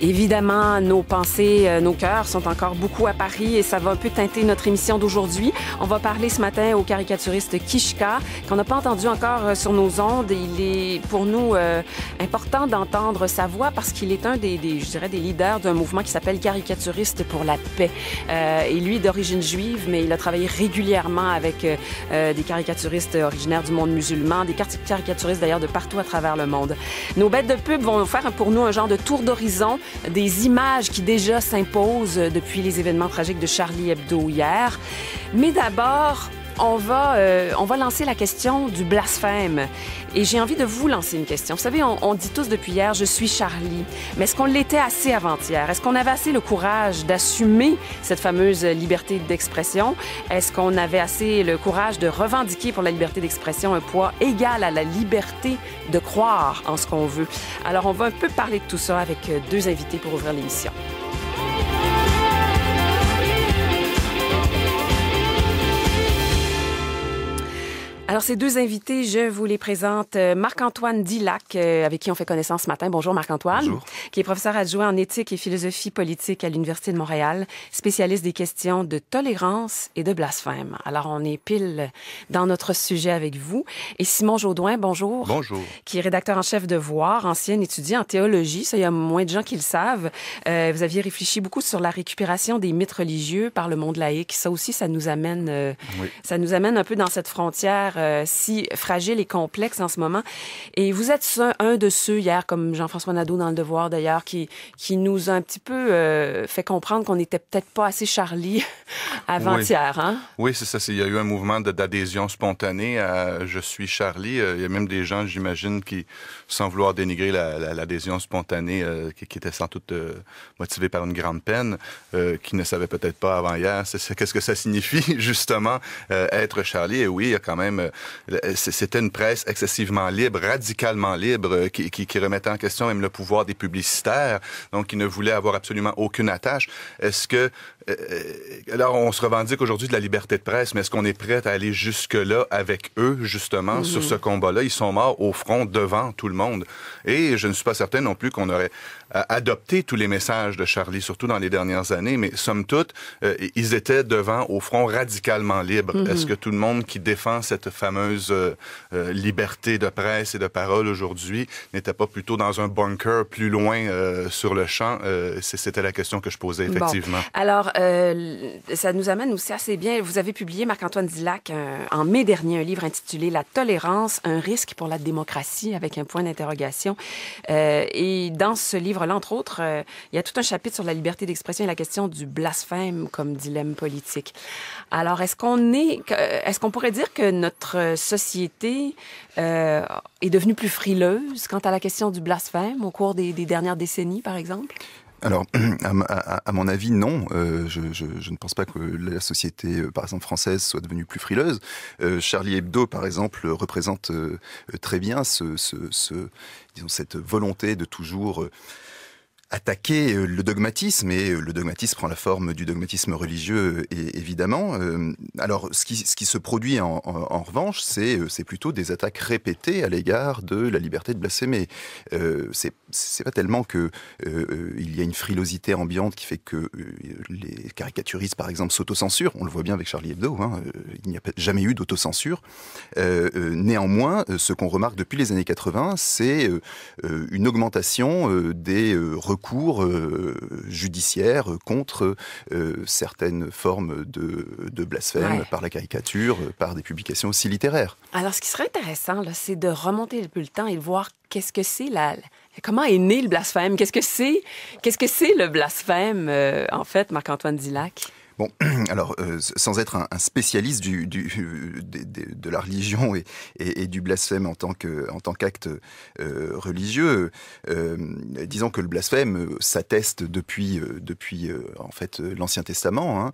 Évidemment, nos pensées, nos cœurs sont encore beaucoup à Paris et ça va un peu teinter notre émission d'aujourd'hui. On va parler ce matin au caricaturiste Kishka, qu'on n'a pas entendu encore sur nos ondes. Il est pour nous important d'entendre sa voix parce qu'il est un des leaders d'un mouvement qui s'appelle Caricaturistes pour la paix. Et lui, d'origine juive, mais il a travaillé régulièrement avec des caricaturistes originaires du monde musulman, des caricaturistes d'ailleurs de partout à travers le monde. Nos bêtes de pub vont faire pour nous un genre de tour d'horizon des images qui déjà s'imposent depuis les événements tragiques de Charlie Hebdo hier. Mais d'abord, on va lancer la question du blasphème. Et j'ai envie de vous lancer une question. Vous savez, on dit tous depuis hier « Je suis Charlie ». Mais est-ce qu'on l'était assez avant-hier? Est-ce qu'on avait assez le courage d'assumer cette fameuse liberté d'expression? Est-ce qu'on avait assez le courage de revendiquer pour la liberté d'expression un poids égal à la liberté de croire en ce qu'on veut? Alors, on va un peu parler de tout ça avec deux invités pour ouvrir l'émission. Alors, ces deux invités, je vous les présente. Marc-Antoine Dillac, avec qui on fait connaissance ce matin. Bonjour Marc-Antoine. Bonjour. Qui est professeur adjoint en éthique et philosophie politique à l'Université de Montréal, spécialiste des questions de tolérance et de blasphème. Alors, on est pile dans notre sujet avec vous. Et Simon Jaudoin, bonjour. Bonjour. Qui est rédacteur en chef de Voir, ancien étudiant en théologie. Ça, il y a moins de gens qui le savent. Vous aviez réfléchi beaucoup sur la récupération des mythes religieux par le monde laïque. Ça aussi, ça nous amène un peu dans cette frontière si fragile et complexe en ce moment. Et vous êtes un de ceux, hier, comme Jean-François Nadeau dans Le Devoir d'ailleurs, qui nous a un petit peu fait comprendre qu'on n'était peut-être pas assez Charlie avant-hier. Oui, hein? Oui, c'est ça. Il y a eu un mouvement d'adhésion spontanée à « Je suis Charlie ». Il y a même des gens, j'imagine, qui, sans vouloir dénigrer l'adhésion spontanée, qui était sans doute motivée par une grande peine, qui ne savaient peut-être pas avant hier qu'est-ce que ça signifie, justement, être Charlie. Et oui, il y a quand même c'était une presse excessivement libre, radicalement libre, qui remettait en question même le pouvoir des publicitaires, donc qui ne voulait avoir absolument aucune attache. Est-ce que... alors, on se revendique aujourd'hui de la liberté de presse, mais est-ce qu'on est prêt à aller jusque-là avec eux, justement, sur ce combat-là? Ils sont morts au front devant tout le monde. Et je ne suis pas certain non plus qu'on aurait adopté tous les messages de Charlie, surtout dans les dernières années, mais somme toute, ils étaient devant au front radicalement libre. Est-ce que tout le monde qui défend cette fameuse liberté de presse et de parole aujourd'hui n'était pas plutôt dans un bunker plus loin sur le champ? C'était la question que je posais, effectivement. Bon. Alors, ça nous amène aussi assez bien. Vous avez publié, Marc-Antoine Dillac, en mai dernier, un livre intitulé « La tolérance, un risque pour la démocratie » avec un point d'interrogation. Et dans ce livre-là, entre autres, il y a tout un chapitre sur la liberté d'expression et la question du blasphème comme dilemme politique. Alors, est-ce qu'on pourrait dire que notre société est devenue plus frileuse quant à la question du blasphème au cours des dernières décennies, par exemple? Alors, à mon avis, non. Je ne pense pas que la société, par exemple, française soit devenue plus frileuse. Charlie Hebdo, par exemple, représente très bien disons, cette volonté de toujours attaquer le dogmatisme, et le dogmatisme prend la forme du dogmatisme religieux, évidemment. Alors, ce qui se produit en revanche, c'est plutôt des attaques répétées à l'égard de la liberté de blasphémer. C'est pas tellement que il y a une frilosité ambiante qui fait que les caricaturistes, par exemple, s'autocensurent. On le voit bien avec Charlie Hebdo. Il n'y a jamais eu d'autocensure. Néanmoins, ce qu'on remarque depuis les années 80, c'est une augmentation des recours judiciaires contre certaines formes de blasphème par la caricature, par des publications aussi littéraires. Alors, ce qui serait intéressant, là, c'est de remonter un peu le temps et de voir qu'est-ce que c'est comment est né le blasphème? Qu'est-ce que c'est le blasphème, en fait, Marc-Antoine Dillac? Bon, alors, sans être un spécialiste de la religion et du blasphème en tant qu'acte religieux, disons que le blasphème s'atteste depuis en fait l'Ancien Testament,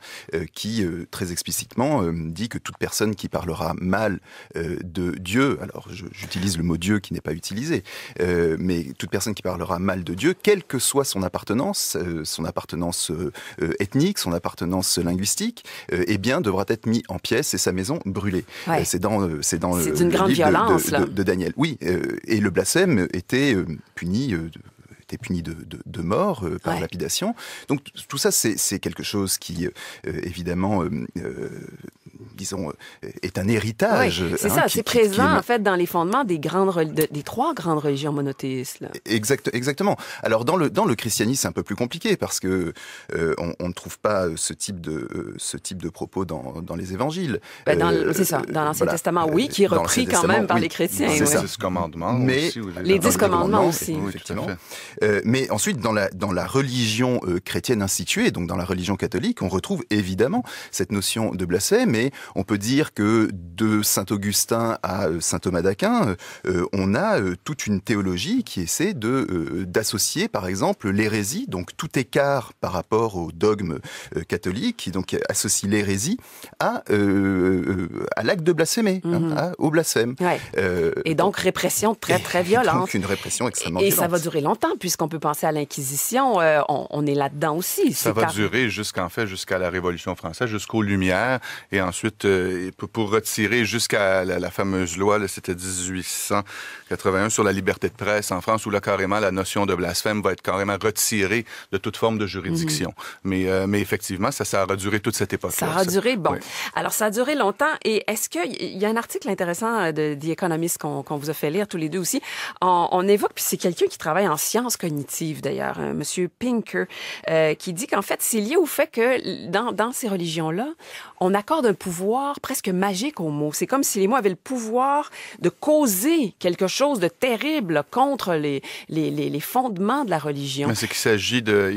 qui très explicitement dit que toute personne qui parlera mal de Dieu, alors j'utilise le mot Dieu qui n'est pas utilisé, mais toute personne qui parlera mal de Dieu, quelle que soit son appartenance ethnique, son appartenance linguistique, eh bien, devra être mis en pièces et sa maison brûlée. Ouais. C'est dans le d'une grande livre violence, de Daniel. Oui, et le blasphème était puni, était puni de mort par lapidation. Donc tout ça, c'est quelque chose qui, évidemment, disons, est un héritage. Oui, c'est ça, c'est présent en fait dans les fondements des trois grandes religions monothéistes. Là. Exactement. Alors dans le christianisme, c'est un peu plus compliqué parce que on ne trouve pas ce type de propos dans les évangiles. C'est ça, dans l'Ancien Testament, oui, qui est repris quand même par les chrétiens. Les 10 commandements aussi. Les 10 commandements aussi. Oui, effectivement. Mais ensuite, dans la religion chrétienne instituée, donc dans la religion catholique, on retrouve évidemment cette notion de blasphème, et on peut dire que de saint Augustin à saint Thomas d'Aquin, on a toute une théologie qui essaie d'associer, par exemple, l'hérésie, donc tout écart par rapport au dogme catholique, donc associe l'hérésie à l'acte de blasphémer, au blasphème. Ouais. Et donc répression très très violente. Donc une répression extrêmement violente. Et ça va durer longtemps, puisqu'on peut penser à l'Inquisition, on est là-dedans aussi. Ça va durer jusqu'à la Révolution française, jusqu'aux Lumières, et ensuite pour retirer jusqu'à la fameuse loi, là, c'était 1881, sur la liberté de presse en France, où là carrément la notion de blasphème va être carrément retirée de toute forme de juridiction. Mais effectivement, ça a duré toute cette époque-là. Ça a duré, bon. Oui. Alors ça a duré longtemps, et est-ce qu'il y a un article intéressant de The Economist qu'on vous a fait lire tous les deux aussi, on évoque, puis c'est quelqu'un qui travaille en sciences cognitives d'ailleurs, Monsieur Pinker, qui dit qu'en fait c'est lié au fait que dans ces religions-là, on accorde un pouvoir presque magique aux mots. C'est comme si les mots avaient le pouvoir de causer quelque chose de terrible contre les fondements de la religion. Mais c'est qu'il s'agit de...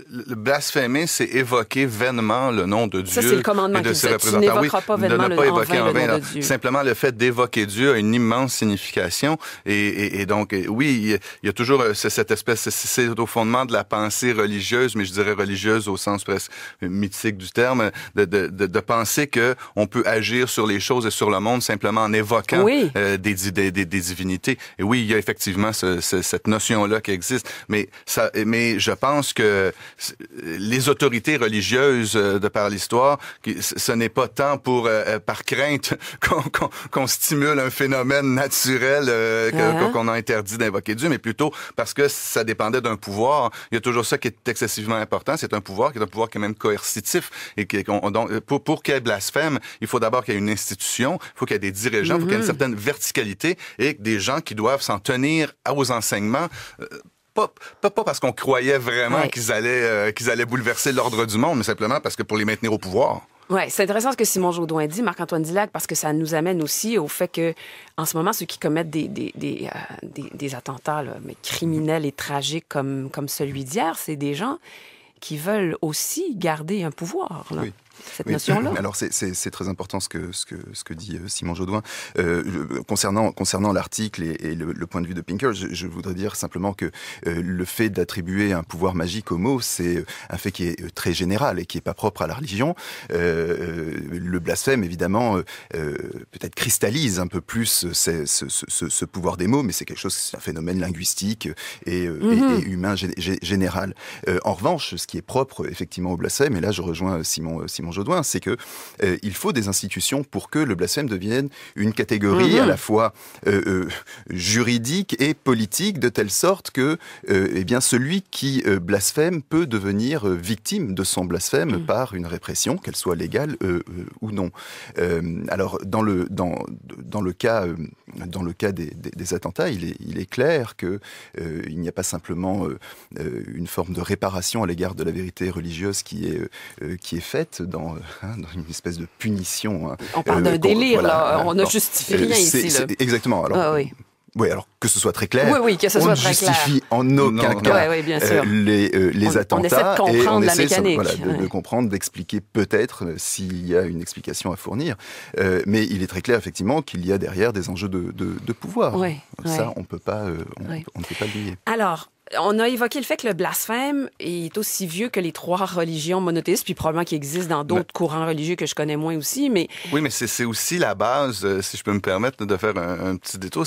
Le blasphémer, c'est évoquer vainement le nom de Dieu. Ça, c'est le commandement et de ses tu n'évoqueras pas vainement le nom de Dieu. Simplement, le fait d'évoquer Dieu a une immense signification. Et donc, oui, il y a toujours cette espèce... C'est au fondement de la pensée religieuse, mais je dirais religieuse au sens presque mythique du terme, de penser que on peut agir sur les choses et sur le monde simplement en évoquant des divinités. Et oui, il y a effectivement cette notion-là qui existe. Mais je pense que les autorités religieuses, de par l'histoire, ce n'est pas tant par crainte qu'on stimule un phénomène naturel qu'on a interdit d'invoquer Dieu, mais plutôt parce que ça dépendait d'un pouvoir. Il y a toujours ça qui est excessivement important. C'est un pouvoir qui est même coercitif. Et donc, pour qu'il y ait blasphème, il faut d'abord qu'il y ait une institution, il faut qu'il y ait des dirigeants, il faut qu'il y ait une certaine verticalité et des gens qui doivent s'en tenir aux enseignements. Pas parce qu'on croyait vraiment qu'ils allaient bouleverser l'ordre du monde, mais simplement parce que pour les maintenir au pouvoir. Oui, c'est intéressant ce que Simon Jaudoin dit, Marc-Antoine Dillac, parce que ça nous amène aussi au fait que, en ce moment, ceux qui commettent des attentats là, mais criminels et tragiques comme celui d'hier, c'est des gens qui veulent aussi garder un pouvoir. Là. Oui. Cette notion-là. Alors c'est très important ce que dit Simon Jaudoin. Concernant l'article et le point de vue de Pinker, je voudrais dire simplement que le fait d'attribuer un pouvoir magique aux mots, c'est un fait qui est très général et qui est pas propre à la religion. Le blasphème, évidemment, peut-être cristallise un peu plus ce pouvoir des mots, mais c'est quelque chose, c'est un phénomène linguistique et humain général. En revanche, ce qui est propre effectivement au blasphème, et là je rejoins Simon Jaudoin, c'est que il faut des institutions pour que le blasphème devienne une catégorie à la fois juridique et politique, de telle sorte que eh bien celui qui blasphème peut devenir victime de son blasphème par une répression, qu'elle soit légale ou non. Alors dans le cas des attentats, il est clair que il n'y a pas simplement une forme de réparation à l'égard de la vérité religieuse qui est faite dans une espèce de punition. On parle d'un délire, là. On ne justifie rien ici. Là. Exactement. Alors, oui, alors que ce soit très clair. Oui, que ce soit très clair. On ne justifie en aucun cas bien sûr. les attentats. On essaie de comprendre la mécanique. De comprendre, d'expliquer peut-être s'il y a une explication à fournir. Mais il est très clair, effectivement, qu'il y a derrière des enjeux de pouvoir. Ça, on ne peut pas le nier. Alors, on a évoqué le fait que le blasphème est aussi vieux que les trois religions monothéistes, puis probablement qu'il existe dans d'autres courants religieux que je connais moins aussi, mais... Oui, mais c'est aussi la base, si je peux me permettre de faire un petit détour,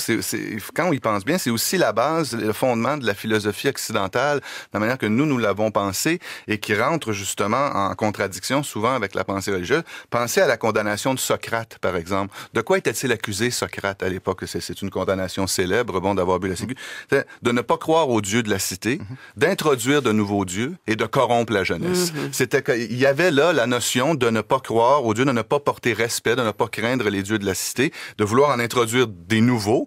quand on y pense bien, c'est aussi la base, le fondement de la philosophie occidentale, de la manière que nous l'avons pensé, et qui rentre justement en contradiction souvent avec la pensée religieuse. Pensez à la condamnation de Socrate, par exemple. De quoi était-il accusé, Socrate, à l'époque? C'est une condamnation célèbre, d'avoir bu la ciguë. De ne pas croire au Dieu de la la cité, d'introduire de nouveaux dieux et de corrompre la jeunesse. C'était qu'il y avait là la notion de ne pas croire aux dieux, de ne pas porter respect, de ne pas craindre les dieux de la cité, de vouloir en introduire des nouveaux,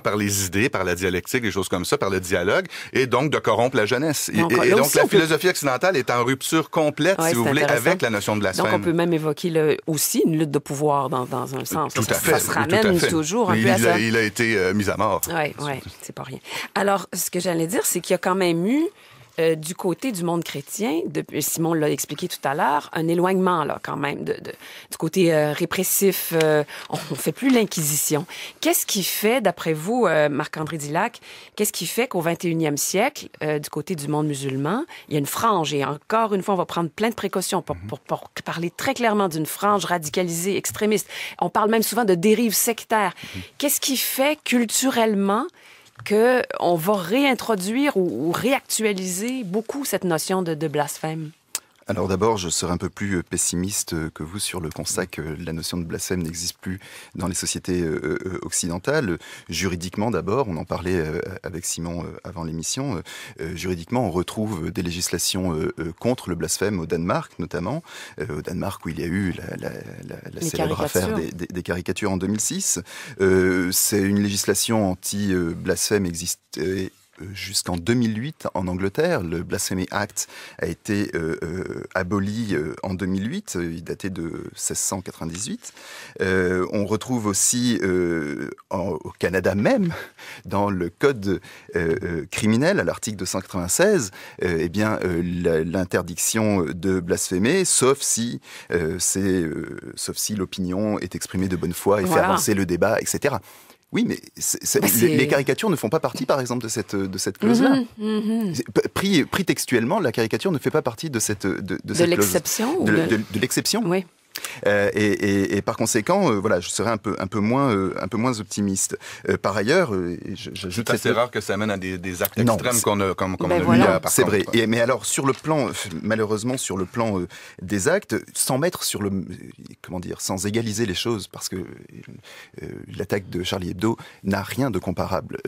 par les idées, par la dialectique, des choses comme ça, par le dialogue, et donc de corrompre la jeunesse. Et donc la philosophie occidentale est en rupture complète, si vous voulez, avec la notion de blasphème. Donc on peut même évoquer aussi une lutte de pouvoir dans un sens. Tout à fait. Ça se ramène toujours un peu à ça. Il a été mis à mort. Oui, c'est pas rien. Alors, ce que j'allais dire, c'est qu'il y a quand même eu, du côté du monde chrétien, Simon l'a expliqué tout à l'heure, un éloignement là quand même du côté répressif. On ne fait plus l'Inquisition. Qu'est-ce qui fait, d'après vous, Marc-André Dillac, qu'est-ce qui fait qu'au 21e siècle, du côté du monde musulman, il y a une frange, et encore une fois, on va prendre plein de précautions pour parler très clairement d'une frange radicalisée, extrémiste. On parle même souvent de dérive sectaire. Qu'est-ce qui fait culturellement qu'on va réintroduire ou réactualiser beaucoup cette notion de blasphème? Alors d'abord, je serais un peu plus pessimiste que vous sur le constat que la notion de blasphème n'existe plus dans les sociétés occidentales. Juridiquement d'abord, on en parlait avec Simon avant l'émission, juridiquement on retrouve des législations contre le blasphème au Danemark notamment, au Danemark où il y a eu la célèbre affaire des caricatures en 2006. C'est une législation anti-blasphème existait jusqu'en 2008 en Angleterre. Le Blasphemy Act a été aboli en 2008, il datait de 1698. On retrouve aussi au Canada même, dans le code criminel, à l'article 296, l'interdiction de blasphémer, sauf si l'opinion est exprimée de bonne foi et fait avancer le débat, etc. Oui, mais les caricatures ne font pas partie, par exemple, de cette clause-là. Pris textuellement, la caricature ne fait pas partie de cette clause. L'exception de l'exception. Oui. Et par conséquent, voilà, je serais un peu moins optimiste. Par ailleurs, c'est assez rare que ça amène à des actes extrêmes comme on a vu. C'est vrai. Mais alors, malheureusement, sur le plan des actes, sans égaliser les choses, parce que l'attaque de Charlie Hebdo n'a rien de comparable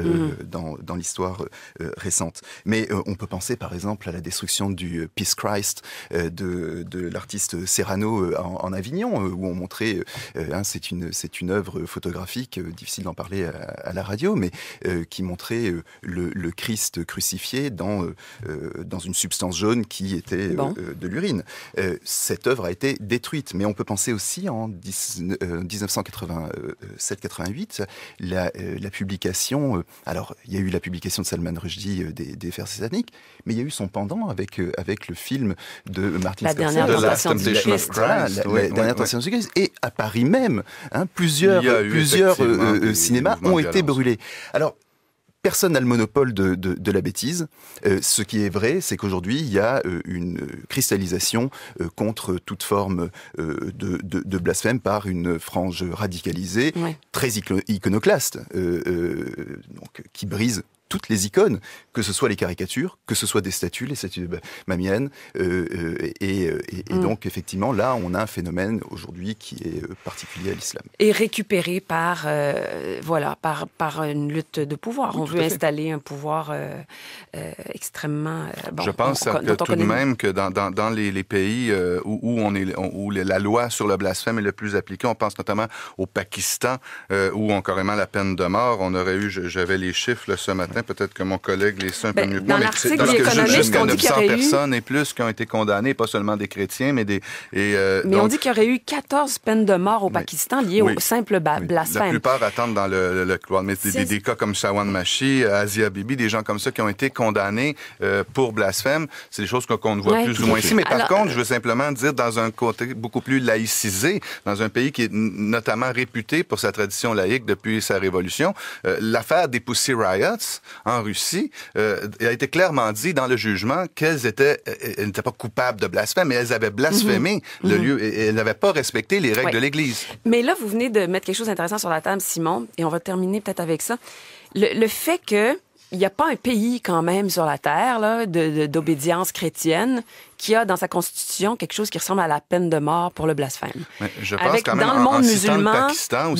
dans l'histoire récente. Mais on peut penser, par exemple, à la destruction du Peace Christ de l'artiste Serrano en Avignon, où on montrait, c'est une œuvre photographique, difficile d'en parler à la radio, mais qui montrait le Christ crucifié dans une substance jaune qui était de l'urine. Cette œuvre a été détruite, mais on peut penser aussi en 1987-88, la publication, alors il y a eu la publication de Salman Rushdie des Fers sataniques, mais il y a eu son pendant avec le film de Martin Scorsese, La dernière tentation du Christ. Dernière tentation du Christ. Et à Paris même, plusieurs cinémas ont été brûlés. Alors, personne n'a le monopole de la bêtise. Ce qui est vrai, c'est qu'aujourd'hui, il y a une cristallisation contre toute forme de blasphème par une frange radicalisée, très iconoclaste, qui brise toutes les icônes, que ce soit les caricatures, que ce soit des statues, les statues de Mamienne, et donc effectivement là on a un phénomène aujourd'hui qui est particulier à l'islam. Et récupéré par une lutte de pouvoir. On veut installer un pouvoir extrêmement. Je pense tout de même que dans les pays où la loi sur le blasphème est le plus appliquée, on pense notamment au Pakistan où on carrément la peine de mort. On aurait eu, j'avais les chiffres là, ce matin. Peut-être que mon collègue les sait un peu mieux que moi. Dans l'article de l'Économiste, jusqu'à on dit qu'il y 900 aurait personnes et plus qui ont été condamnées, pas seulement des chrétiens, mais des... Mais on dit qu'il y aurait eu 14 peines de mort au Pakistan liées au simple blasphème. La plupart attendent dans le couloir. Mais des cas comme Shawan Machi, Asia Bibi, des gens comme ça qui ont été condamnés pour blasphème, c'est des choses qu'on voit plus ou moins ici. Mais par contre, je veux simplement dire, dans un côté beaucoup plus laïcisé, dans un pays qui est notamment réputé pour sa tradition laïque depuis sa révolution, l'affaire des Pussy Riots en Russie, il a été clairement dit dans le jugement qu'elles n'étaient pas coupables de blasphème, mais elles avaient blasphémé le lieu et elles n'avaient pas respecté les règles de l'Église. Mais là, vous venez de mettre quelque chose d'intéressant sur la table, Simon, et on va terminer peut-être avec ça. Le fait que il n'y a pas un pays quand même sur la Terre là, d'obédience chrétienne qui a dans sa constitution quelque chose qui ressemble à la peine de mort pour le blasphème. Mais je pense quand même dans le monde musulman, musulman, le Pakistan,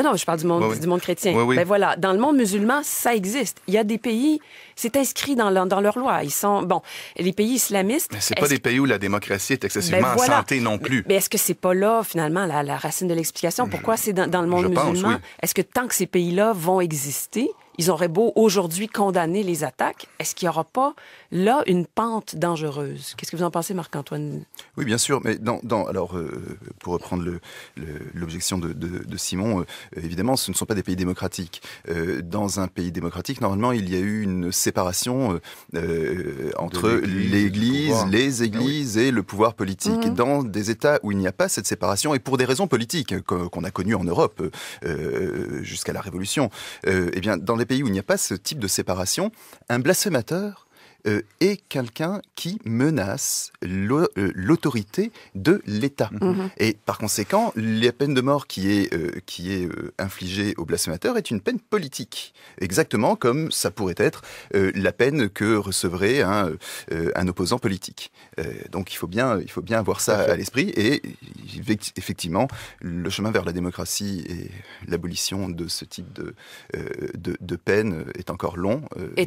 non, je parle du monde chrétien. Oui, oui. Ben voilà, dans le monde musulman, ça existe. Il y a des pays, c'est inscrit dans leur loi. Ils sont, les pays islamistes... Mais c'est pas des pays où la démocratie est excessivement en santé non plus. Mais est-ce que c'est pas là, finalement, la racine de l'explication? Pourquoi c'est dans le monde musulman? Pense, oui. Est-ce que tant que ces pays-là vont exister, ils auraient beau aujourd'hui condamner les attaques, est-ce qu'il n'y aura pas là une pente dangereuse? Qu'est-ce que vous en pensez, Marc-Antoine? Oui, bien sûr, mais alors, pour reprendre l'objection de Simon, évidemment, ce ne sont pas des pays démocratiques. Dans un pays démocratique, normalement, il y a eu une séparation entre l'Église, les églises et le pouvoir politique. Mmh. Dans des États où il n'y a pas cette séparation, et pour des raisons politiques qu'on a connues en Europe jusqu'à la Révolution, eh bien, dans les pays où il n'y a pas ce type de séparation, un blasphémateur est quelqu'un qui menace l'autorité de l'État. Mm-hmm. Et par conséquent, la peine de mort qui est infligée au blasphémateur est une peine politique. Exactement comme ça pourrait être la peine que recevrait un opposant politique. Donc il faut bien avoir ça à l'esprit. Et effectivement, le chemin vers la démocratie et l'abolition de ce type de peine est encore long.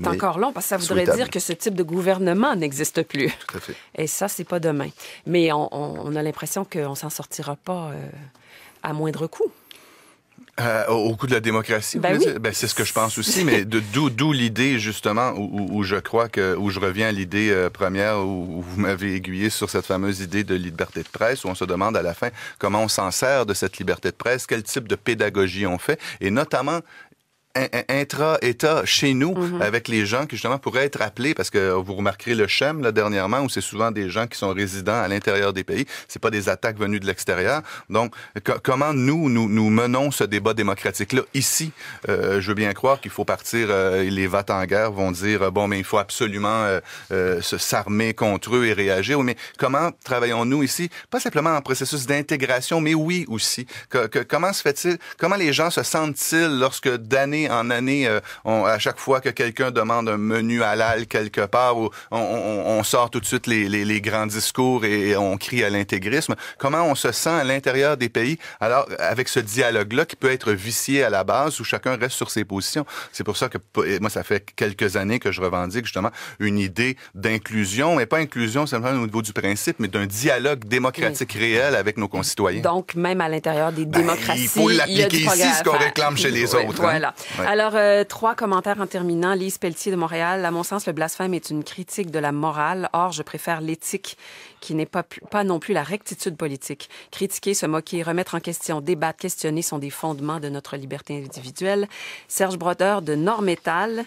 Encore long, parce que ça voudrait souhaitable. dire que ce type de gouvernement n'existe plus. Tout à fait. Et ça, c'est pas demain. Mais on a l'impression qu'on s'en sortira pas à moindre coût. Au coût de la démocratie, oui. C'est ce que je pense aussi, mais d'où l'idée justement où je crois où je reviens à l'idée première où vous m'avez aiguillé sur cette fameuse idée de liberté de presse, où on se demande à la fin comment on s'en sert de cette liberté de presse, quel type de pédagogie on fait, et notamment intra-État chez nous, avec les gens qui justement pourraient être appelés, parce que vous remarquerez le CHEM là dernièrement, où c'est souvent des gens qui sont résidents à l'intérieur des pays, c'est pas des attaques venues de l'extérieur. Donc, comment nous menons ce débat démocratique-là ici? Je veux bien croire qu'il faut partir, les va-t-en-guerre vont dire, mais il faut absolument s'armer contre eux et réagir. Mais comment travaillons-nous ici? Pas simplement en processus d'intégration, mais oui aussi. Comment se fait-il? Comment les gens se sentent-ils lorsque d'année en année, à chaque fois que quelqu'un demande un menu halal quelque part, on sort tout de suite les grands discours et on crie à l'intégrisme. Comment on se sent à l'intérieur des pays, alors avec ce dialogue-là qui peut être vicié à la base, où chacun reste sur ses positions. C'est pour ça que moi, ça fait quelques années que je revendique justement une idée d'inclusion, mais pas inclusion simplement au niveau du principe, mais d'un dialogue démocratique réel avec nos concitoyens. Donc, même à l'intérieur des démocraties, il faut l'appliquer ici, ce qu'on réclame chez les autres. Voilà. Ouais. Alors, 3 commentaires en terminant. Lise Pelletier de Montréal. À mon sens, le blasphème est une critique de la morale. Or, je préfère l'éthique, qui n'est pas non plus la rectitude politique. Critiquer, se moquer, remettre en question, débattre, questionner sont des fondements de notre liberté individuelle. Serge Brodeur de Nord-Métal.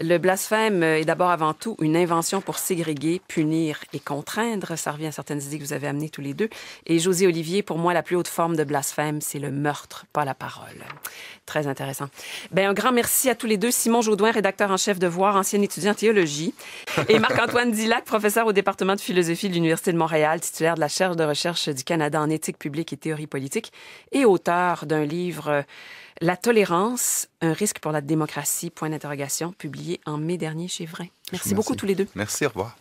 Le blasphème est d'abord avant tout une invention pour ségréguer, punir et contraindre. Ça revient à certaines idées que vous avez amenées tous les deux. Et José Olivier, pour moi, la plus haute forme de blasphème, c'est le meurtre, pas la parole. Très intéressant. Un grand merci à tous les deux. Simon Jaudoin, rédacteur en chef de Voir, ancien étudiant en théologie. Et Marc-Antoine Dillac, professeur au département de philosophie de l'Université de Montréal, titulaire de la chaire de recherche du Canada en éthique publique et théorie politique et auteur d'un livre La tolérance, un risque pour la démocratie, point d'interrogation, publié en mai dernier chez Vrin. Merci beaucoup tous les deux. Merci, au revoir.